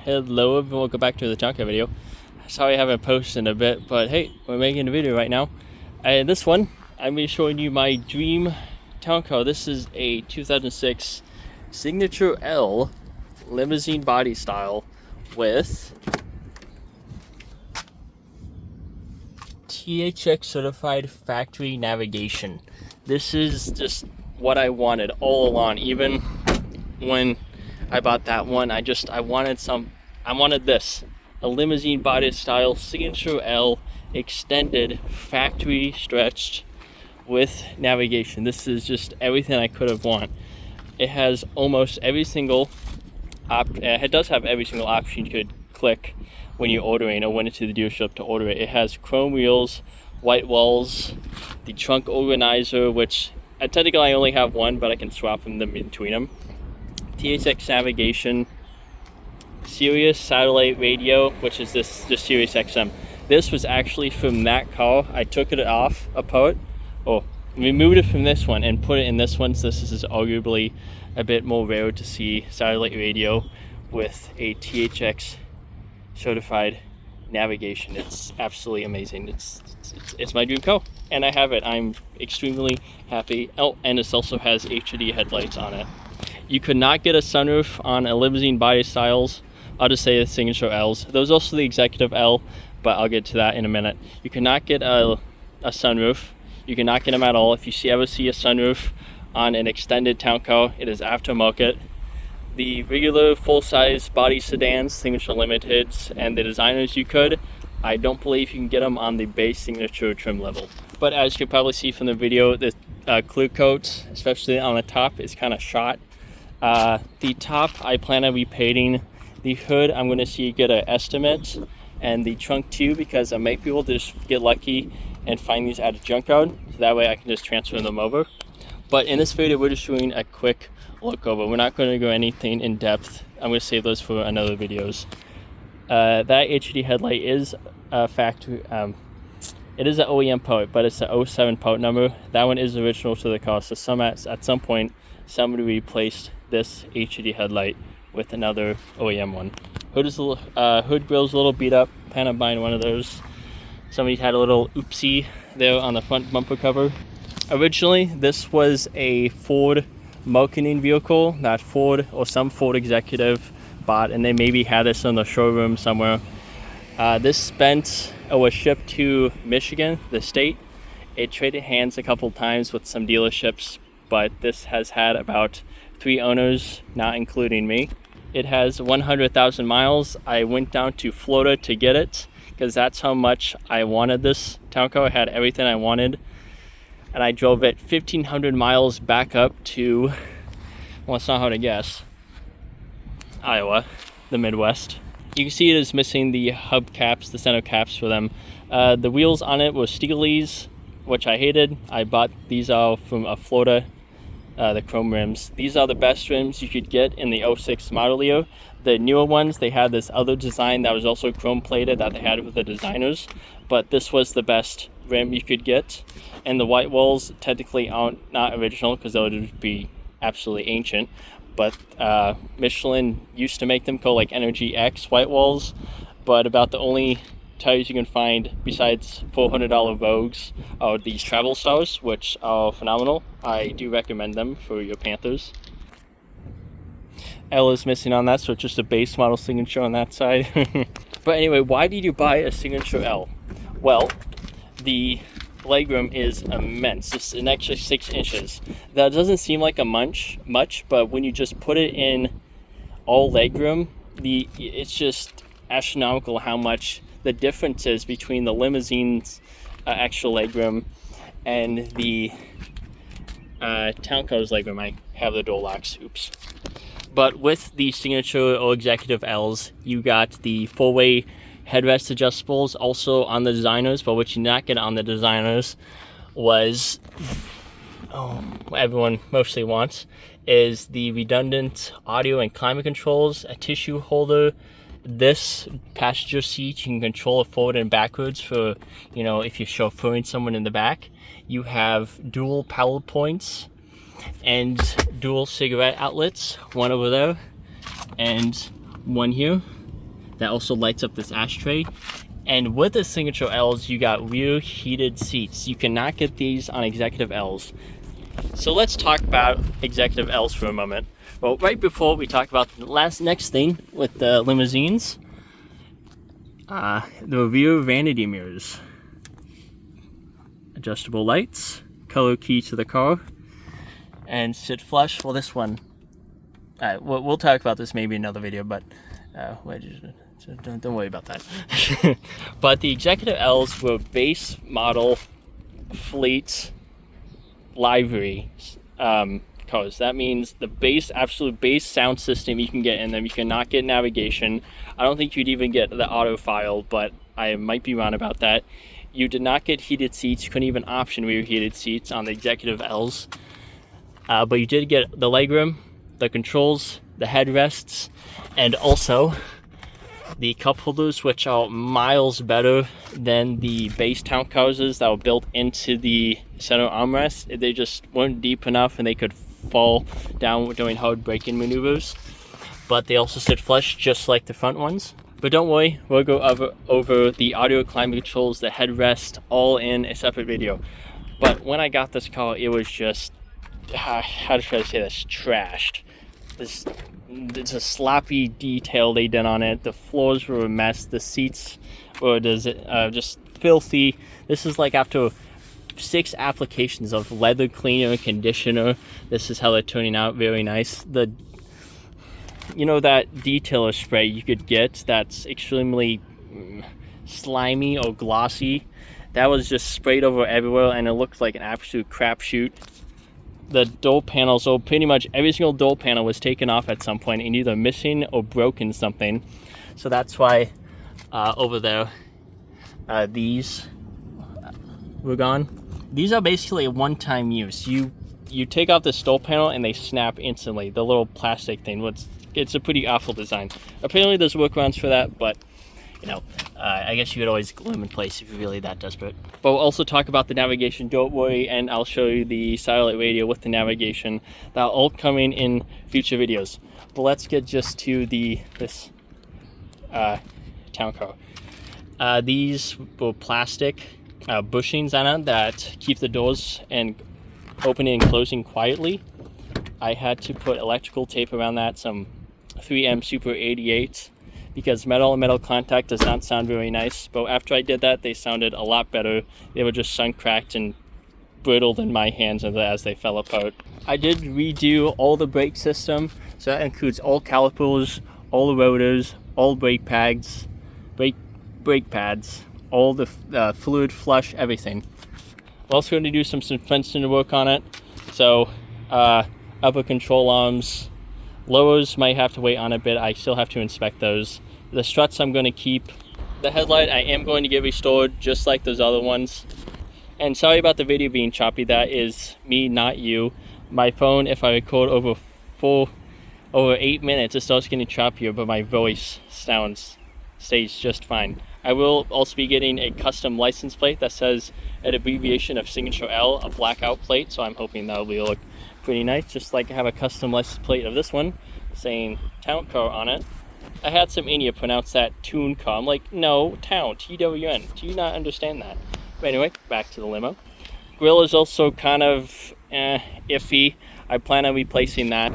Hello everyone, welcome back to the Tonka video. Sorry I haven't posted in a bit, but hey, we're making a video right now. And this one, I'm going to be showing you my dream Tonka. This is a 2006 Signature L limousine body style with THX certified factory navigation. This is just what I wanted all along. Even when I bought that one, I wanted this, a limousine body style Signature L extended factory stretched with navigation. This is just everything I could have wanted. It has almost every single it does have every single option you could click when you're ordering or went into the dealership to order it. It has chrome wheels, white walls, the trunk organizer, which technically I only have one, but I can swap them between them. THX navigation, Sirius satellite radio, which is this Sirius XM. This was actually from that car. I took it off apart, removed it from this one and put it in this one. So this is arguably a bit more rare to see satellite radio with a THX certified navigation. It's absolutely amazing. It's my dream car, and I have it. I'm extremely happy. Oh, and this also has HD headlights on it. You could not get a sunroof on a limousine body styles. I'll just say the Signature L's. There's also the Executive L, but I'll get to that in a minute. You cannot get a sunroof. You cannot get them at all. If you ever see a sunroof on an extended town car, it is aftermarket. The regular full-size body sedans, Signature Limiteds, and the designers you could. I don't believe you can get them on the base Signature trim level. But as you can probably see from the video, the clear coat, especially on the top, is kind of shot. The top, I plan on repainting. The hood, I'm going to see get an estimate, and the trunk too, because I might be able to just get lucky and find these at a junkyard, so that way I can just transfer them over. But in this video, we're just doing a quick look over. We're not going to go anything in depth. I'm going to save those for another videos. That HD headlight is a factory. It is an OEM part, but it's an 07 part number. That one is original to the car. So at some point, somebody replaced this HD headlight with another OEM one. Hood grill's a little beat up. Plan on buying one of those. Somebody had a little oopsie there on the front bumper cover. Originally, this was a Ford marketing vehicle that Ford or some Ford executive bought, and they maybe had this in the showroom somewhere. This was shipped to Michigan, the state. It traded hands a couple times with some dealerships, but this has had about 3 owners, not including me. It has 100,000 miles. I went down to Florida to get it because that's how much I wanted this town car. I had everything I wanted, and I drove it 1,500 miles back up to, well, it's not hard to guess, Iowa, the Midwest. You can see it is missing the hub caps, the center caps for them. The wheels on it were Steely's, which I hated. I bought these out from Florida, the chrome rims. These are the best rims you could get in the 06 model year. The newer ones, they had this other design that was also chrome plated that they had with the designers, but this was the best rim you could get. And the white walls technically aren't not original because they would be absolutely ancient, but Michelin used to make them called like Energy X white walls, but about the only tires you can find besides $400 Vogues are these Travel Stars, which are phenomenal. I do recommend them for your Panthers. L is missing on that, so it's just a base model Signature on that side. But anyway, why did you buy a Signature L? Well, the legroom is immense. It's an extra 6 inches. That doesn't seem like much, but when you just put it in all legroom, it's just astronomical how much the difference is between the limousine's extra legroom and the town car's legroom. I have the door locks, oops. But with the Signature or Executive L's, you got the 4-way headrest adjustables also on the designers, but what you did not get on the designers was, what everyone mostly wants, is the redundant audio and climate controls, a tissue holder. This passenger seat, you can control it forward and backwards for, if you're chauffeuring someone in the back. You have dual power points and dual cigarette outlets, one over there and one here. that also lights up this ashtray. And with the Signature L's, you got rear heated seats. You cannot get these on Executive L's. So let's talk about Executive L's for a moment. Well, right before we talk about the next thing with the limousines, the rear vanity mirrors, adjustable lights, color key to the car, and sit flush. Well, this one, we'll talk about this maybe in another video, but don't worry about that. But the Executive L's were base model fleet livery cars. That means the absolute base sound system you can get in them. You cannot get navigation. I don't think you'd even get the auto file, but I might be wrong about that. You did not get heated seats. You couldn't even option rear heated seats on the Executive L's. But you did get the legroom, the controls, the headrests, and also the cup holders, which are miles better than the base town cars that were built into the center armrest. They just weren't deep enough and they could fall down during hard braking maneuvers. But they also sit flush just like the front ones. But don't worry, we'll go over the audio, climate controls, the headrest, all in a separate video. But when I got this car, it was just, how should I say this, trashed. It's a sloppy detail they did on it. The floors were a mess. The seats were just filthy. This is like after 6 applications of leather cleaner and conditioner. This is how they're turning out. Very nice. You know that detailer spray you could get that's extremely slimy or glossy? That was just sprayed over everywhere and it looked like an absolute crapshoot. The door panels, so pretty much every single door panel was taken off at some point and either missing or broken something. So that's why over there, these were gone. These are basically a one-time use. You take off this door panel and they snap instantly. The little plastic thing, it's a pretty awful design. Apparently there's workarounds for that, but you know, I guess you could always glue them in place if you're really that desperate. But we'll also talk about the navigation, don't worry, and I'll show you the satellite radio with the navigation. That'll all coming in future videos. But let's get just to this town car. These were plastic bushings on it that keep the doors and opening and closing quietly. I had to put electrical tape around that, some 3M Super 88, because metal and metal contact does not sound very nice. But after I did that, they sounded a lot better. They were just sun cracked and brittled in my hands as they fell apart. I did redo all the brake system, so that includes all calipers, all the rotors, all brake pads, all the fluid flush, everything. We're also going to do some suspension work on it. So upper control arms, lowers might have to wait on a bit. I still have to inspect those. The struts I'm going to keep. The headlight I am going to get restored just like those other ones. And sorry about the video being choppy. That is me, not you. My phone, if I record over 8 minutes, it starts getting choppier, but my voice stays just fine. I will also be getting a custom license plate that says an abbreviation of Signature L, a blackout plate, so I'm hoping that'll look pretty nice, just like I have a custom license plate of this one saying Town Car on it. I had some India pronounce that Toon Car. I'm like, no, Town, T-W-N. Do you not understand that? But anyway, back to the limo. Grill is also kind of iffy. I plan on replacing that.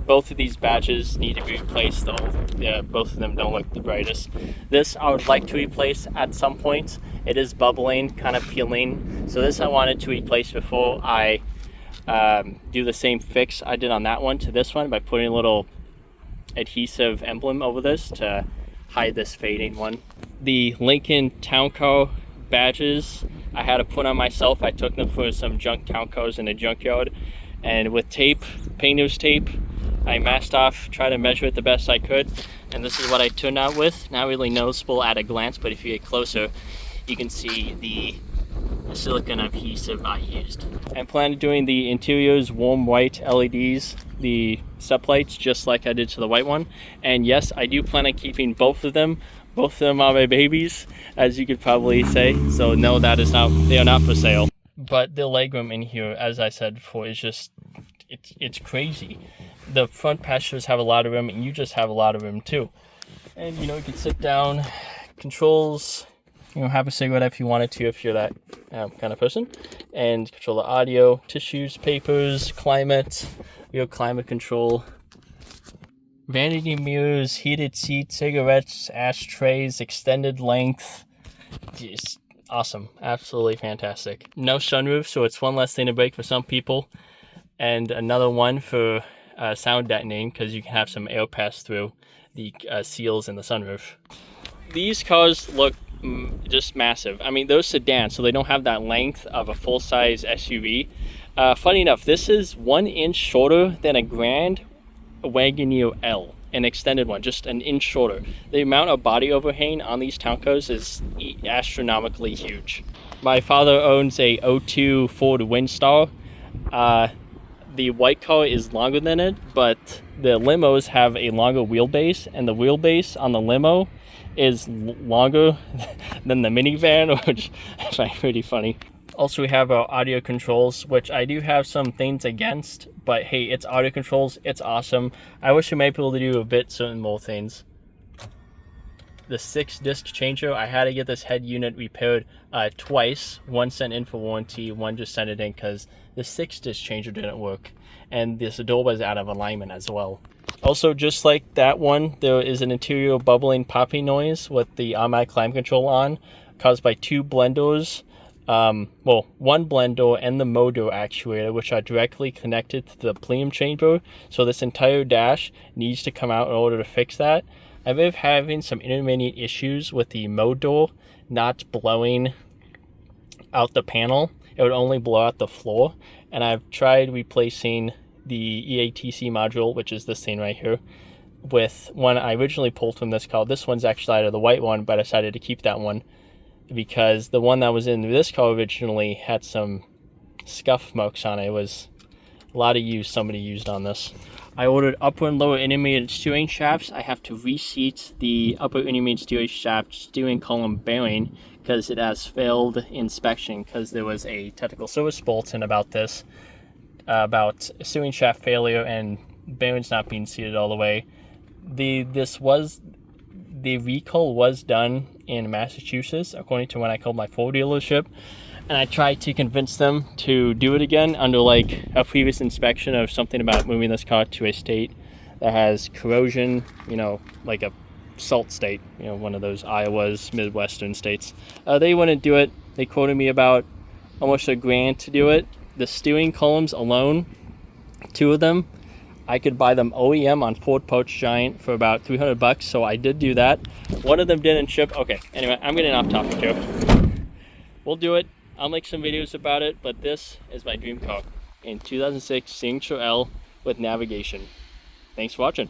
Both of these badges need to be replaced, though. Both of them don't look the brightest. This I would like to replace at some point. It is bubbling, kind of peeling. So this I wanted to replace before I do the same fix I did on that one to this one by putting a little adhesive emblem over this to hide this fading one. The Lincoln Town Car badges I had to put on myself. I took them for some junk town cars in a junkyard, and with tape, painter's tape, I masked off, tried to measure it the best I could, and this is what I turned out with. Not really noticeable at a glance, but if you get closer, you can see the silicone adhesive I used. I plan on doing the interiors warm white LEDs, the step lights, just like I did to the white one. And yes, I do plan on keeping both of them. Both of them are my babies, as you could probably say. So no, they are not for sale. But the legroom in here, as I said before, is just, it's crazy. The front passengers have a lot of room, and you just have a lot of room too. And you know, you can sit down, controls, you know, have a cigarette if you wanted to, if you're that kind of person, and control the audio, tissues, papers, climate, your climate control, vanity mirrors, heated seats, cigarettes, ashtrays, extended length. Just awesome, absolutely fantastic. No sunroof, so it's one less thing to break for some people, and another one for sound deadening, because you can have some air pass through the seals in the sunroof. These cars look just massive. I mean, those sedans, so they don't have that length of a full-size SUV. Funny enough, this is 1 inch shorter than a Grand Wagoneer L, an extended one, just an inch shorter. The amount of body overhang on these town cars is astronomically huge. My father owns a 02 Ford Windstar. The white car is longer than it, but the limos have a longer wheelbase, and the wheelbase on the limo is longer than the minivan, which I find pretty funny. Also, we have our audio controls, which I do have some things against, but hey, it's audio controls, it's awesome. I wish we might be able to do a bit certain more things. The 6-disc changer, I had to get this head unit repaired twice. One sent in for warranty, one just sent it in because the 6-disc changer didn't work, and this door was out of alignment as well. Also, just like that one, there is an interior bubbling popping noise with the automatic climate control on, caused by 2 blenders. Well, one blender and the motor actuator, which are directly connected to the plenum chamber, so this entire dash needs to come out in order to fix that. I've been having some intermittent issues with the motor not blowing out the panel. It would only blow out the floor, and I've tried replacing the EATC module, which is this thing right here, with one I originally pulled from this car. This one's actually out of the white one, but I decided to keep that one because the one that was in this car originally had some scuff marks on it. It was a lot of use somebody used on this. I ordered upper and lower intermediate steering shafts. I have to reseat the upper intermediate steering shaft steering column bearing because it has failed inspection, because there was a technical service bulletin about this, about steering shaft failure and bearings not being seated all the way. The recall was done in Massachusetts, according to when I called my Ford dealership, and I tried to convince them to do it again under like a previous inspection of something about moving this car to a state that has corrosion, you know, like a salt state, you know, one of those Iowa's Midwestern states. They wouldn't do it. They quoted me about almost $1,000 to do it. The steering columns alone, 2 of them, I could buy them OEM on Ford Pouch Giant for about $300, so I did do that. One of them didn't ship. Okay, anyway, I'm getting off topic here. We'll do it. I'll make some videos about it, but this is my dream car. In 2006 Signature L with navigation. Thanks for watching.